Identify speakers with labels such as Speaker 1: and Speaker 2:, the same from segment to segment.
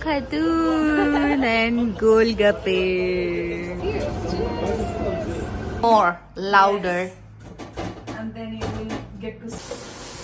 Speaker 1: Khatun and Golgappe. More louder.
Speaker 2: And then you will get to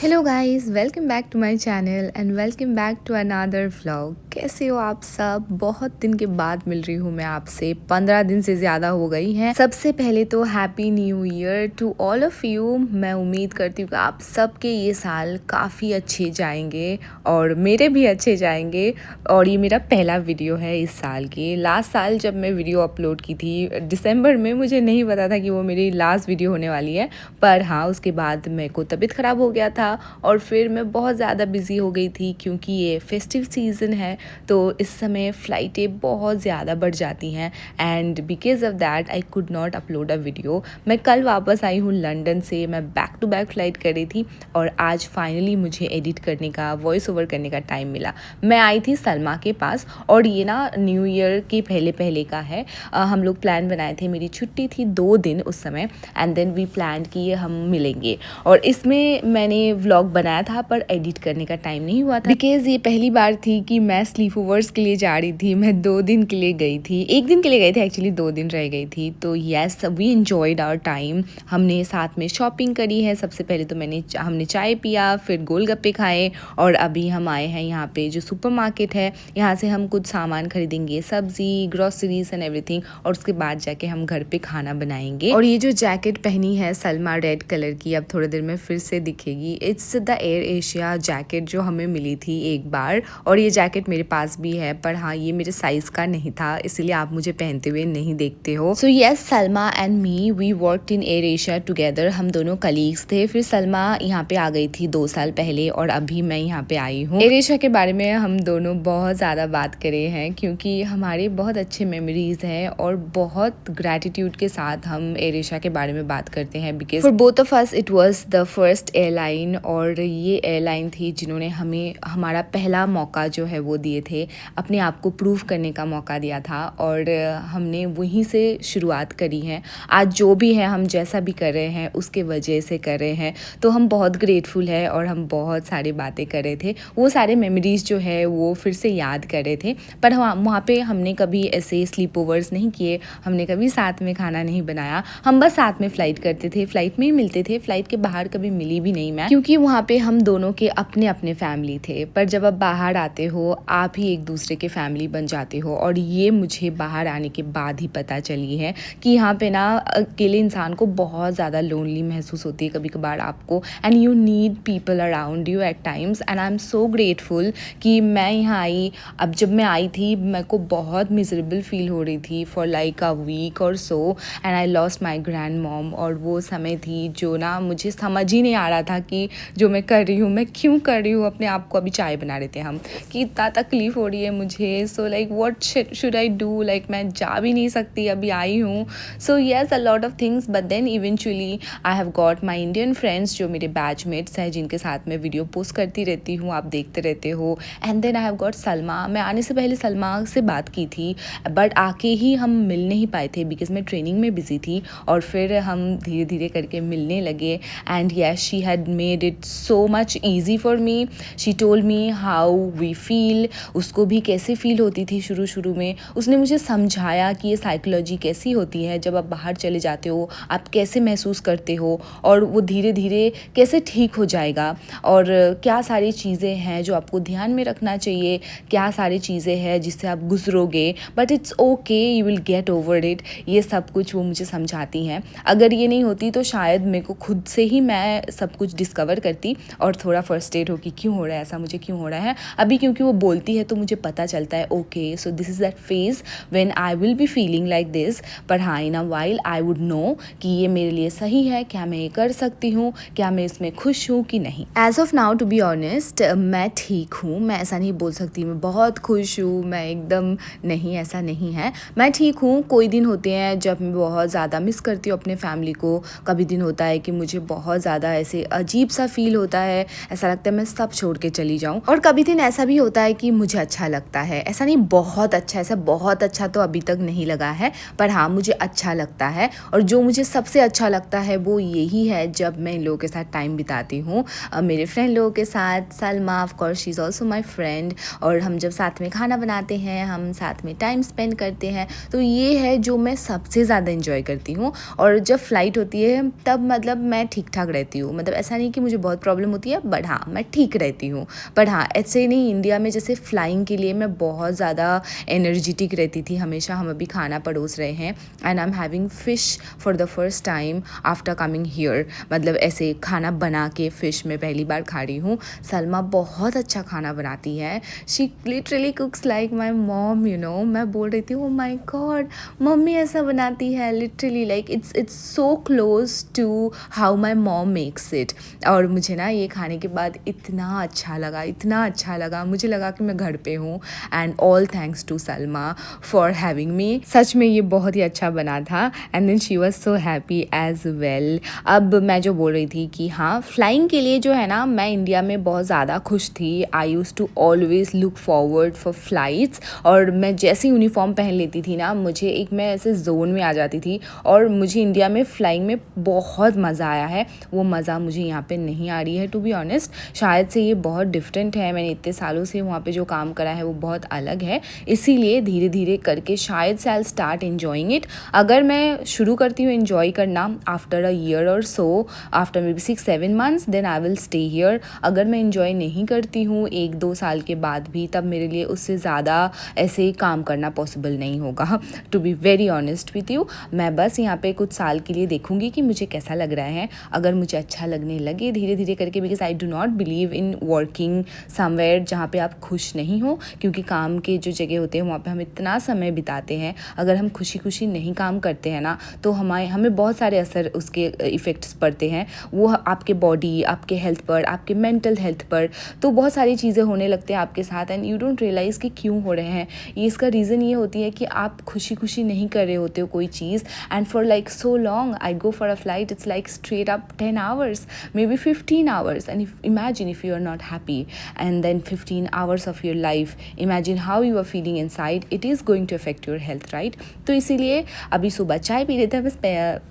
Speaker 1: hello guys, welcome back to my channel and welcome back to another vlog. कैसे हो आप सब? बहुत दिन के बाद मिल रही हूँ मैं आपसे, 15 दिन से ज़्यादा हो गई हैं। सबसे पहले तो happy new year to all of you. मैं उम्मीद करती हूँ कि आप सबके ये साल काफ़ी अच्छे जाएंगे और मेरे भी अच्छे जाएंगे। और ये मेरा पहला वीडियो है इस साल की। लास्ट साल जब मैं वीडियो अपलोड की थी दिसंबर में, मुझे नहीं पता था कि वो मेरी लास्ट वीडियो होने वाली है। पर हाँ, उसके बाद मेरे को तबीयत ख़राब हो गया था और फिर मैं बहुत ज़्यादा बिज़ी हो गई थी क्योंकि ये फेस्टिव सीज़न है, तो इस समय फ़्लाइटें बहुत ज़्यादा बढ़ जाती हैं and because of that I could not upload a video. मैं कल वापस आई हूँ लंदन से, मैं बैक टू बैक फ़्लाइट कर रही थी और आज फाइनली मुझे एडिट करने का, वॉइस ओवर करने का टाइम मिला। मैं आई थी सलमा के पास और ये ना न्यू ईयर के पहले पहले का है। हम लोग प्लान बनाए थे, मेरी छुट्टी थी 2 दिन उस समय एंड देन वी प्लान कि हम मिलेंगे। और इसमें मैंने व्लॉग बनाया था पर एडिट करने का टाइम नहीं हुआ था बिकॉज ये पहली बार थी कि मैं स्लीप ओवर्स के लिए जा रही थी। मैं 2 दिन के लिए गई थी, 1 दिन के लिए गई थी एक्चुअली, 2 दिन रह गई थी। तो yes, we enjoyed our time. हमने साथ में शॉपिंग करी है। सबसे पहले तो हमने चाय पिया, फिर गोलगप्पे खाए और अभी हम आए हैं यहाँ पे जो सुपरमार्केट है, यहाँ से हम कुछ सामान खरीदेंगे, सब्जी, ग्रोसरीज एंड एवरीथिंग, और उसके बाद जाके हम घर पे खाना बनाएंगे। और ये जो जैकेट पहनी है सलमा रेड कलर की, अब थोड़ी देर में फिर से दिखेगी। It's the air Asia jacket जो हमें मिली थी एक बार, और ये जैकेट मेरे पास भी है पर हाँ, ये मेरे साइज का नहीं था, इसलिए आप मुझे पहनते हुए नहीं देखते हो। So yes, Salma and me we worked in Air Asia together. हम दोनों कलीग्स थे। फिर सलमा यहाँ पे आ गई थी 2 साल पहले और अभी मैं यहाँ पे आई हूँ। एयर एशिया के बारे में हम दोनों बहुत ज़्यादा बात करे हैं क्योंकि हमारे बहुत अच्छे मेमोरीज हैं और बहुत ग्रैटिट्यूड के साथ हम एयर एशिया के बारे में बात करते हैं because for both of us it was the first airline. और ये एयरलाइन थी जिन्होंने हमें हमारा पहला मौका जो है वो दिए थे, अपने आप को प्रूव करने का मौका दिया था और हमने वहीं से शुरुआत करी है। आज जो भी है, हम जैसा भी कर रहे हैं उसके वजह से कर रहे हैं, तो हम बहुत ग्रेटफुल है और हम बहुत सारी बातें कर रहे थे। वो सारे मेमोरीज जो है वो फिर से याद कर रहे थे। पर वहाँ पे हमने कभी ऐसे स्लीप ओवर्स नहीं किए, हमने कभी साथ में खाना नहीं बनाया। हम बस साथ में फ़्लाइट करते थे, फ़्लाइट में ही मिलते थे। फ़्लाइट के बाहर कभी मिली भी नहीं मैं, क्योंकि वहाँ पे हम दोनों के अपने अपने फैमिली थे। पर जब आप बाहर आते हो, आप ही एक दूसरे के फैमिली बन जाते हो। और ये मुझे बाहर आने के बाद ही पता चली है कि यहाँ पे ना अकेले इंसान को बहुत ज़्यादा लोनली महसूस होती है कभी कभार आपको, and you need people around you at times. And I am so grateful कि मैं यहाँ आई। अब जब मैं आई थी मेरे को बहुत मिजरेबल फील हो रही थी for like a week or so, and I lost my grandmom. और वो समय थी जो ना मुझे समझ ही नहीं आ रहा था कि जो मैं कर रही हूँ, मैं क्यों कर रही हूँ अपने आप को। अभी चाय बना रहे थे हम कि इतना तकलीफ हो रही है मुझे। So like what should I do, like मैं जा भी नहीं सकती, अभी आई हूँ। So yes, a lot of things, but then eventually I have got my Indian friends जो मेरे बैचमेट्स हैं, जिनके साथ मैं वीडियो पोस्ट करती रहती हूँ, आप देखते रहते हो। And then I have got Salma. मैं आने से पहले सलमा से बात की थी बट आके ही हम मिल नहीं पाए थे बिकॉज मैं ट्रेनिंग में बिजी थी। और फिर हम धीरे धीरे करके मिलने लगे and yes, she had made it so much easy for me. She told me how we feel, उसको भी कैसे फील होती थी शुरू शुरू में। उसने मुझे समझाया कि ये साइकोलॉजी कैसी होती है, जब आप बाहर चले जाते हो आप कैसे महसूस करते हो और वो धीरे धीरे कैसे ठीक हो जाएगा, और क्या सारी चीज़ें हैं जो आपको ध्यान में रखना चाहिए, क्या सारी चीज़ें हैं जिससे आप गुजरोगे, but it's okay, you will get over it. ये सब कुछ वो मुझे समझाती हैं। अगर ये नहीं होती तो शायद मेरे को खुद से ही मैं सब कुछ डिस्कवर करती और थोड़ा फ्रस्ट्रेट हो कि क्यों हो रहा है ऐसा, मुझे क्यों हो रहा है। अभी क्योंकि वो बोलती है तो मुझे पता चलता है okay, so this is that phase when I will be feeling like this. पर हाँ, in a while I would know कि ये मेरे लिए सही है, क्या मैं ये कर सकती हूँ, क्या मैं इसमें खुश हूँ कि नहीं। As of now to be honest, मैं ठीक हूँ। मैं ऐसा नहीं बोल सकती मैं बहुत खुश हूँ, मैं एकदम नहीं, ऐसा नहीं है। मैं ठीक हूँ। कोई दिन होते हैं जब मैं बहुत ज़्यादा मिस करती हूँ अपने फैमिली को। कभी दिन होता है कि मुझे बहुत ज़्यादा ऐसे अजीब सा फील होता है, ऐसा लगता है मैं सब छोड़ के चली जाऊँ। और कभी दिन ऐसा भी होता है कि मुझे अच्छा लगता है, ऐसा नहीं बहुत अच्छा, ऐसा बहुत अच्छा तो अभी तक नहीं लगा है, पर हाँ मुझे अच्छा लगता है। और जो मुझे सबसे अच्छा लगता है वो यही है जब मैं इन लोगों के साथ टाइम बिताती हूँ, मेरे फ्रेंड लोगों के साथ। Salma of course she is also my friend, और हम जब साथ में खाना बनाते हैं, हम साथ में टाइम स्पेंड करते हैं, तो ये है जो मैं सबसे ज़्यादा इन्जॉय करती हूँ। और जब फ़्लाइट होती है तब मतलब मैं ठीक ठाक रहती हूँ, मतलब ऐसा नहीं कि मुझे बहुत प्रॉब्लम होती है, बट हाँ मैं ठीक रहती हूँ। पर हाँ ऐसे नहीं, इंडिया में जैसे फ़्लाइंग के लिए मैं बहुत ज़्यादा एनर्जेटिक रहती थी हमेशा। हम अभी खाना परोस रहे हैं and I am having fish for the first time after coming here, मतलब ऐसे खाना बना के फ़िश में पहली बार खा रही हूँ। सलमा बहुत अच्छा खाना बनाती है, she literally कुक्स like my mom, you know. मैं बोल रही थी ओ माई गॉड मम्मी ऐसा बनाती है, literally like it's so close to how my mom makes it. और मुझे ना ये खाने के बाद इतना अच्छा लगा, इतना अच्छा लगा, मुझे लगा कि मैं घर पे हूँ। And all thanks to Salma for having me. सच में ये बहुत ही अच्छा बना था and then she was so happy as well. अब मैं जो बोल रही थी कि हाँ फ्लाइंग के लिए जो है ना, मैं इंडिया में बहुत ज़्यादा खुश थी। I use to always look forward for flights, और मैं जैसे यूनिफॉर्म पहन लेती थी ना, मुझे एक मैं ऐसे जोन में आ जाती थी। और मुझे इंडिया में फ़्लाइंग में बहुत मज़ा आया है, वो मज़ा मुझे यहाँ पे नहीं आ रही है टू बी ऑनेस्ट। शायद से ये बहुत डिफरेंट है, मैंने इतने सालों से वहाँ पे जो काम करा है वो बहुत अलग है, इसीलिए धीरे धीरे करके शायद से आई स्टार्ट एन्जॉइंग इट। अगर मैं शुरू करती हूँ एन्जॉय करना after a year or so, after maybe 6-7 months, then I will stay here. अगर मैं एन्जॉय नहीं करती हूँ 1-2 साल के बाद भी, तब मेरे लिए उससे ज़्यादा ऐसे काम करना पॉसिबल नहीं होगा, to be very honest with you. मैं बस यहाँ पे कुछ साल के लिए देखूँगी कि मुझे कैसा लग रहा है। अगर मुझे अच्छा लगने लगे धीरे धीरे करके, because I do not believe in working somewhere जहाँ पे आप खुश नहीं हो, क्योंकि काम के जो जगह होते हैं वहाँ पे हम इतना समय बिताते हैं। अगर हम खुशी खुशी नहीं काम करते हैं ना, तो हमें बहुत सारे असर उसके इफ़ेक्ट्स पड़ते हैं, वो आपके बॉडी, आपके हेल्थ पर, आपके मेंटल हेल्थ पर, तो बहुत सारी चीज़ें होने लगते हैं आपके साथ एंड यू डोंट रियलाइज़ कि क्यों हो रहे हैं। ये इसका रीज़न ये होती है कि आप खुशी खुशी नहीं कर रहे होते हो कोई चीज़, and for like so long I go for a flight, it's like straight up 10 hours, maybe 15 hours, and imagine if you are not happy, and then 15 hours of your life, imagine how you are feeling inside, it is going to affect your health, right? तो इसीलिए अभी सुबह चाय P रहे थे, बस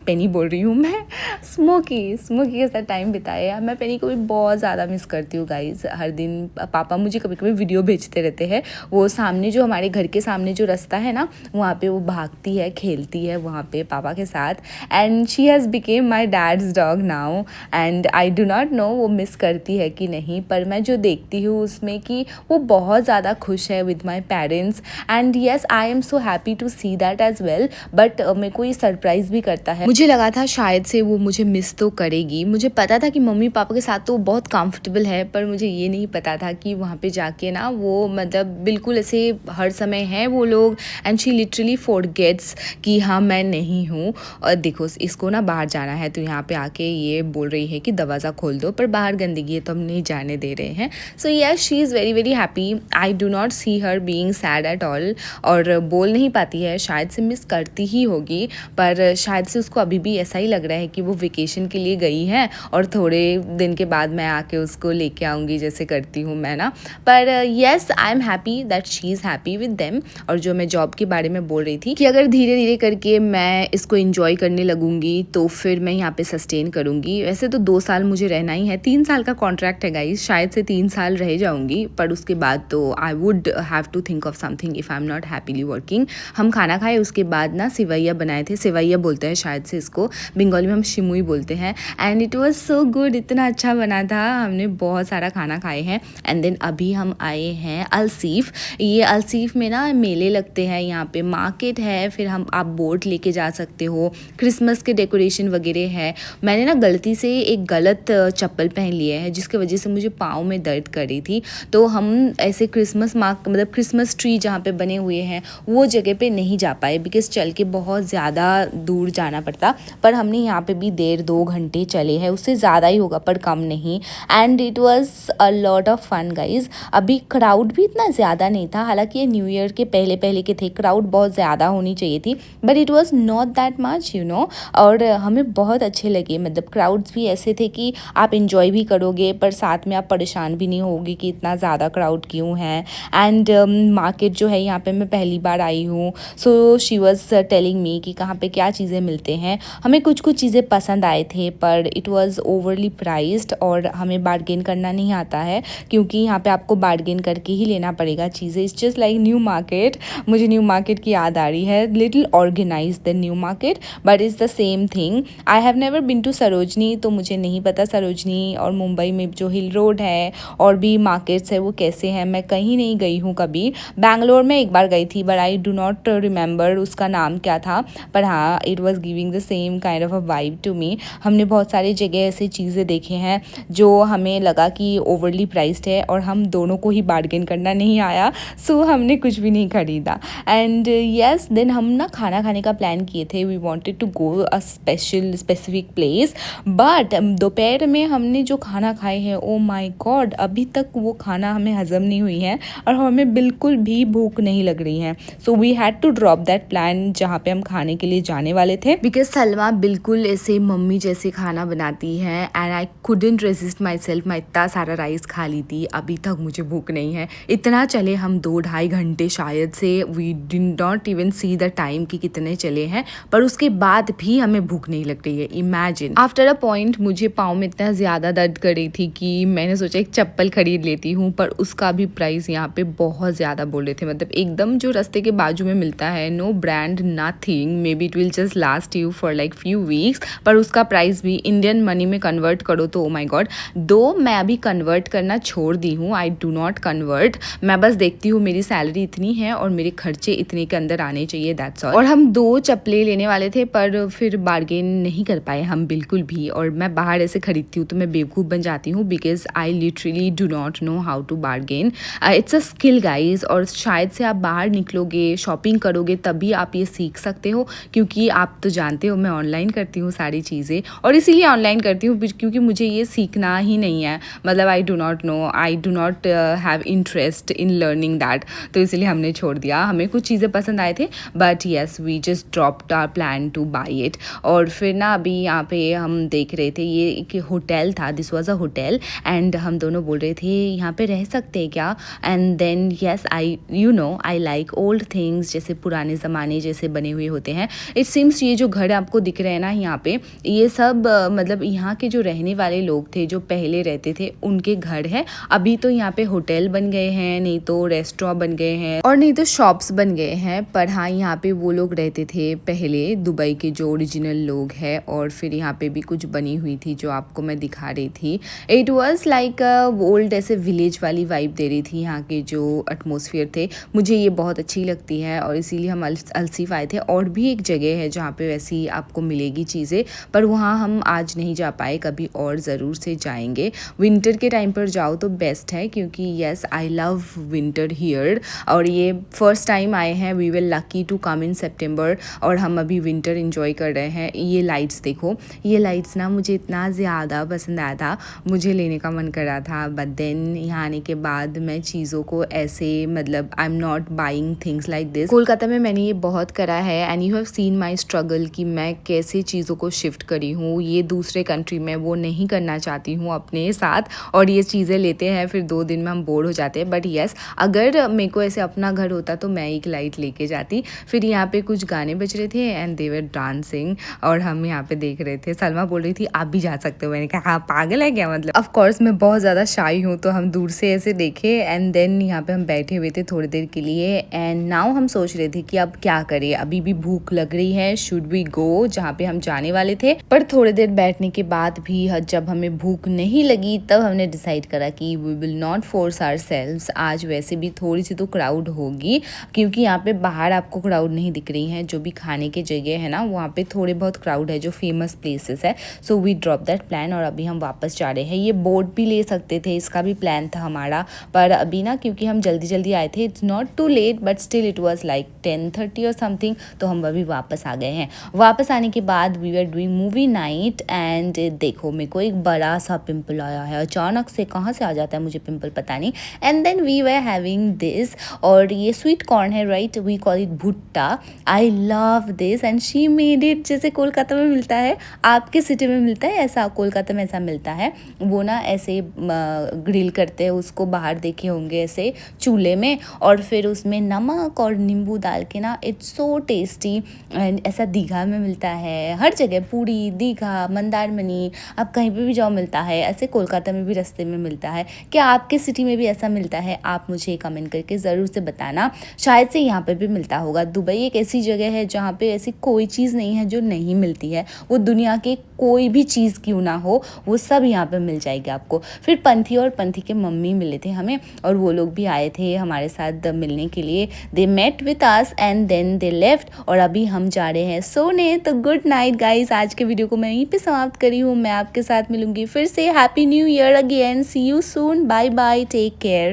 Speaker 1: पेनी बोल रही हूँ मैं, स्मोकी के साथ टाइम बिताया। मैं पेनी को भी बहुत ज़्यादा मिस करती हूँ गाइज। हर दिन पापा मुझे कभी कभी वीडियो भेजते रहते हैं, वो सामने जो हमारे घर के सामने जो रास्ता है ना, वहाँ पे वो भागती है, खेलती है वहाँ पे पापा के साथ, and she has became my dad's dog now. And I do not no वो मिस करती है कि नहीं, पर मैं जो देखती हूँ उसमें कि वो बहुत ज़्यादा खुश है with my parents, and yes I am so happy to see that as well. But मेरे को ये सरप्राइज़ भी करता है, मुझे लगा था शायद से वो मुझे मिस तो करेगी, मुझे पता था कि मम्मी पापा के साथ तो बहुत कंफर्टेबल है, पर मुझे ये नहीं पता था कि वहाँ पे जाके ना वो मतलब बिल्कुल ऐसे हर समय है वो लोग, एंड शी लिटरली फॉरगेट्स कि हाँ मैं नहीं हूँ। और देखो इसको ना बाहर जाना है, तो यहाँ पे आके ये बोल रही है कि दरवाज़ा खोल दो, पर बाहर गंदगी है तो हम नहीं जाने दे रहे हैं। So yes she is very very happy, I do not see her being sad at all. और बोल नहीं पाती है, शायद से मिस करती ही होगी, पर शायद से उसको अभी भी ऐसा ही लग रहा है कि वो वेकेशन के लिए गई है और थोड़े दिन के बाद मैं आके उसको लेके आऊँगी जैसे करती हूँ मैं ना। पर yes I am happy that she is happy with them. और जो मैं जॉब के बारे में बोल रही थी कि अगर धीरे धीरे करके मैं इसको इंजॉय करने लगूंगी तो फिर मैं यहाँ पे सस्टेन करूँगी। वैसे तो 2 साल मुझे रहना ही है, 3 साल का कॉन्ट्रैक्ट है गाइज, शायद से 3 साल रह जाऊँगी, पर उसके बाद तो I would have to think of something if I am not happily working. हम खाना खाए उसके बाद ना सिवैया बनाए थे, सिवैया बोलते हैं शायद से इसको, बंगाली में हम शिमुई बोलते हैं, and it was so good, इतना अच्छा बना था, हमने बहुत सारा खाना खाए हैं। एंड देन अभी हम आए हैं अलसीफ। ये अलसीफ में ना मेले लगते हैं, यहाँ पे मार्केट है, फिर आप बोट लेके जा सकते हो, क्रिसमस के डेकोरेशन वगैरह है। मैंने ना गलती से एक गलत चप्पल पहन लिया है जिसकी वजह से मुझे पाँव में दर्द कर रही थी, तो हम ऐसे मतलब क्रिसमस ट्री जहाँ पे बने हुए हैं वो जगह पे नहीं जा पाए, बिकॉज चल के बहुत ज़्यादा दूर जाना पड़ता। पर हमने यहाँ पे भी 1.5-2 घंटे चले हैं, उससे ज़्यादा ही होगा पर कम नहीं, and it was a lot of fun guys. अभी क्राउड भी इतना ज़्यादा नहीं था, हालांकि ये न्यू ईयर के पहले के थे, क्राउड बहुत ज़्यादा होनी चाहिए थी, but it was not that much you know. और हमें बहुत अच्छे लगे, मतलब क्राउड्स भी ऐसे थे कि आप इंजॉय भी करोगे पर साथ में आप परेशान भी नहीं होगी कि इतना ज़्यादा क्राउड क्यों है। एंड मार्केट जो है यहाँ पे मैं पहली बार आई हूँ, so she was telling me कि कहाँ पे क्या चीज़ें मिलते हैं। हमें कुछ कुछ चीज़ें पसंद आए थे पर इट वॉज़ ओवरली प्राइस्ड और हमें बार्गेन करना नहीं आता है, क्योंकि यहाँ पे आपको बार्गेन करके ही लेना पड़ेगा चीज़ें। It's just like new market. मुझे न्यू मार्केट की याद आ रही है, little organize the new market but is the same thing. I have never been to Sarojini, तो मुझे नहीं पता सरोजनी और मुंबई में जो हिल रोड है और भी मार्केट्स है वो कैसे हैं। मैं कहीं नहीं गई हूँ कभी। बैंगलोर में एक बार गई थी but I do not remember उसका नाम क्या था, पर हाँ it was giving the same kind of a vibe to me. हमने बहुत सारी जगह ऐसी चीज़ें देखे हैं जो हमें लगा कि ओवरली प्राइस्ड है और हम दोनों को ही बार्गेन करना नहीं आया, सो हमने कुछ भी नहीं खरीदा। एंड येस देन हम ना खाना खाने का प्लान किए थे। We wanted to go a specific place, but दोपहर में हमने जो खाना खाए हैं ओ माय गॉड, अभी तक वो खाना हमें हजम नहीं हुई है और हमें बिल्कुल भी भूख नहीं लग रही है। So we had to drop that plan जहाँ पे हम खाने के लिए जाने वाले थे, बिकॉज सलमा बिल्कुल ऐसे मम्मी जैसे खाना बनाती है and I couldn't resist my self. मैं इतना सारा राइस खा ली थी, अभी तक मुझे भूख नहीं है। इतना चले हम 2-2.5 घंटे शायद से, we did not even see the time कि कितने चले हैं, पर उसके बाद भी हमें भूख नहीं लग रही है। इमेजिन आफ्टर अ पॉइंट मुझे पाँव में इतना ज़्यादा दर्द कर रही थी कि मैंने सोचा एक चप्पल खरीद लेती हूँ, पर उसका भी प्राइस यहाँ पे बहुत ज़्यादा बोल रहे थे। मतलब एकदम जो रास्ते के बाजू में मिलता है, no brand nothing, maybe it will just last you for like few weeks, पर उसका प्राइस भी इंडियन मनी में कन्वर्ट करो तो ओ माई गॉड। दो मैं अभी कन्वर्ट करना छोड़ दी हूँ, आई डू नॉट कन्वर्ट। मैं बस देखती हूँ मेरी सैलरी इतनी है और मेरे खर्चे इतने के अंदर आने चाहिए, दैट्स ऑल। और हम 2 चप्पलें लेने वाले थे पर फिर बार्गेन नहीं कर पाए हम बिल्कुल भी। और मैं बाहर ऐसे खरीदती हूँ तो मैं बेवकूफ़ बन जाती हूँ, because I literally do not know how to bargain. It's a skill guys, और शायद से आप बाहर निकलोगे, शॉपिंग करोगे तभी आप ये सीख सकते हो, क्योंकि आप तो जानते हो मैं ऑनलाइन करती हूँ सारी चीज़ें, और इसीलिए ऑनलाइन करती हूँ क्योंकि मुझे ये सीखना ही नहीं है। मतलब आई do not no, I do not have interest in learning that, तो इसलिए हमने छोड़ दिया। हमें कुछ चीज़ें पसंद आए थे but yes we just dropped our plan to buy it. और फिर ना अभी यहाँ पे हम देख रहे थे, ये एक होटल था, this was a hotel, and हम दोनों बोल रहे थे यहाँ पे रह सकते हैं क्या। And then yes I you know I like old things, जैसे पुराने ज़माने जैसे बने हुए होते हैं। इट सीम्स ये जो घर आपको दिख रहे हैं ना यहाँ पे, ये सब मतलब यहाँ के जो रहने वाले लोग थे जो पहले रहते थे उनके घर है। अभी तो यहाँ पे होटल बन गए हैं, नहीं तो रेस्टोरेंट बन गए हैं और नहीं तो शॉप्स बन गए हैं, पर हाँ यहाँ पे वो लोग रहते थे पहले, दुबई के जो ओरिजिनल लोग हैं। और फिर यहाँ पे भी कुछ बनी हुई थी जो आपको मैं दिखा रही थी। इट वॉज लाइक ओल्ड ऐसे विलेज वाली वाइब दे रही थी यहाँ के जो एटमोसफियर थे। मुझे ये बहुत अच्छी लगती है और इसीलिए हम अल्सीफ आए थे। और भी एक जगह है जहाँ पे वैसी आपको मिलेगी चीज़ें, पर वहाँ हम आज नहीं जा पाए, कभी और ज़रूर से जाएंगे। विंटर के टाइम पर जाओ तो बेस्ट है, क्योंकि yes I love winter here, और ये फर्स्ट टाइम आए हैं, we will lucky to come in September, और हम अभी विंटर एंजॉय कर रहे हैं। ये लाइट्स देखो, ये लाइट्स ना मुझे इतना ज़्यादा पसंद आया था, मुझे लेने का मन कर रहा था, बट देन यहाँ आने के बाद मैं चीज़ों को ऐसे मतलब आई am not buying things like this. Kolkata में मैंने ये बहुत करा है and you have seen my struggle कि मैं कैसे चीज़ों को शिफ्ट करी हूँ। ये दूसरे कंट्री में वो नहीं करना चाहती हूँ अपने साथ, और ये चीज़ें लेते हैं फिर 2 दिन में हम बोर हो जाते हैं। बट येस अगर मेरे को ऐसे अपना घर होता तो मैं एक लाइट लेके जाती। फिर यहाँ पे कुछ गाने बज रहे थे एंड दे वर डांसिंग और हम यहाँ पे देख रहे थे। सलमा बोल रही थी आप भी जा सकते हो, मैंने कहा हाँ पागल है क्या, मतलब ऑफ कोर्स मैं बहुत ज़्यादा शाई हूँ, तो हम दूर से ऐसे देखे एंड देन यहाँ पे हम बैठे हुए थे थोड़ी देर के लिए। एंड नाउ हम सोच रहे थे कि अब क्या करें, अभी भी भूख लग रही है, शुड वी गो जहाँ पे हम जाने वाले थे। पर थोड़ी देर बैठने के बाद भी जब हमें भूख नहीं लगी तब हमने डिसाइड करा कि we will not force ourselves. आज वैसे भी थोड़ी सी तो क्राउड होगी, क्योंकि यहाँ पे बाहर आपको क्राउड नहीं दिख रही है, जो भी खाने की जगह है ना वहाँ पे थोड़े बहुत क्राउड है जो फेमस प्लेसेस है। So we drop that plan और अभी हम वापस जा रहे हैं। ये बोट भी ले सकते थे, इसका भी प्लान था हमारा, पर अभी ना क्योंकि हम जल्दी जल्दी आए थे, it's not too late but still it was like 10:30 और समथिंग, तो हम अभी वापस आ गए हैं। वापस आने के बाद we are doing movie night and देखो मेरे को एक बड़ा सा पिंपल आया है, अचानक से कहाँ से आ जाता है मुझे पिंपल पता नहीं। And then we were having this, और ये स्वीट कॉर्न है right, we call it bhutta. I love this and she made it, जैसे कोलकाता में मिलता है आपके सिटी में मिलता है ऐसा कोलकाता में ऐसा मिलता है। वो ना ऐसे ग्रिल करते हैं उसको, बाहर देखे होंगे ऐसे चूल्हे में, और फिर उसमें नमक और नींबू डाल के ना, इट्स सो टेस्टी। एंड ऐसा दीघा में मिलता है, हर जगह, पूरी, दीघा, मंदारमनी, आप कहीं पे भी जाओ मिलता है। ऐसे कोलकाता में भी रास्ते में मिलता है। क्या आपके सिटी में भी ऐसा मिलता है? आप मुझे कमेंट करके ज़रूर से बताना। शायद से यहाँ पे भी मिलता होगा। दुबई एक ऐसी जगह है जहाँ पे ऐसी कोई चीज़ नहीं है जो नहीं मिलती है। वो दुनिया के कोई भी चीज़ क्यों ना हो, वो सब यहाँ पे मिल जाएगी आपको। फिर पंथी और पंथी के मम्मी मिले थे हमें, और वो लोग भी आए थे हमारे साथ मिलने के लिए। They met with us and then they left, और अभी हम जा रहे हैं सोने। तो गुड नाइट गाइज, आज के वीडियो को मैं यहीं पे समाप्त करी हूँ। मैं आपके साथ मिलूंगी फिर से। Happy new year again, see you soon, bye bye, take care.